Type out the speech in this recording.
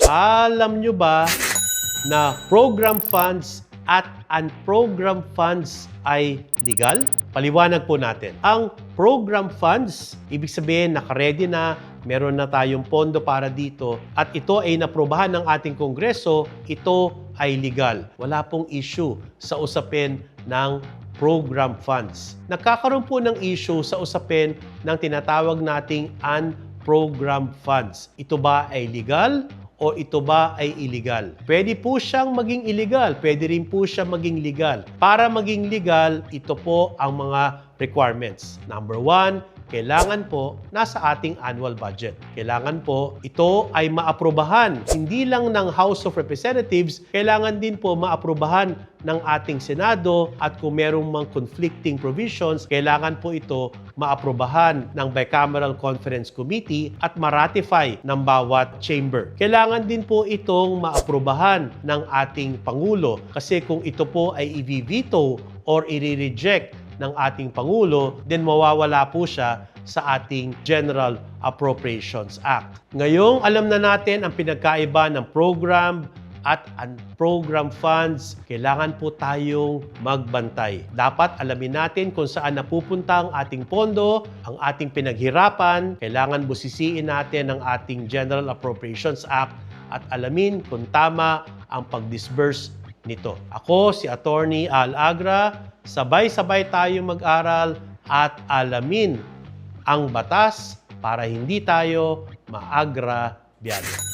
Alam nyo ba na program funds at unprogram funds ay legal? Paliwanag po natin. Ang program funds, ibig sabihin nakaready na, meron na tayong pondo para dito at ito ay naprobahan ng ating Kongreso, ito ay legal. Wala pong issue sa usapin ng program funds. Nagkakaroon po ng issue sa usapin ng tinatawag nating unprogram funds. Ito ba ay legal o ito ba ay illegal? Pwede po siyang maging illegal, pwede rin po siyang maging legal. Para maging legal, ito po ang mga requirements. Number 1, kailangan po nasa ating annual budget. Kailangan po ito ay maaprubahan. Hindi lang ng House of Representatives, kailangan din po maaprubahan ng ating Senado at kung merong mga conflicting provisions, kailangan po ito maaprubahan ng Bicameral Conference Committee at ma-ratify ng bawat chamber. Kailangan din po itong maaprubahan ng ating Pangulo kasi kung ito po ay i-veto or i-reject ng ating Pangulo, then mawawala po siya sa ating General Appropriations Act. Ngayong alam na natin ang pinagkaiba ng program at unprogram funds, kailangan po tayong magbantay. Dapat alamin natin kung saan napupunta ang ating pondo, ang ating pinaghirapan. Kailangan busisiin natin ang ating General Appropriations Act at alamin kung tama ang pag-disburse nito. Ako, si Attorney Al Agra, sabay-sabay tayong mag-aral at alamin ang batas para hindi tayo maagrabyado.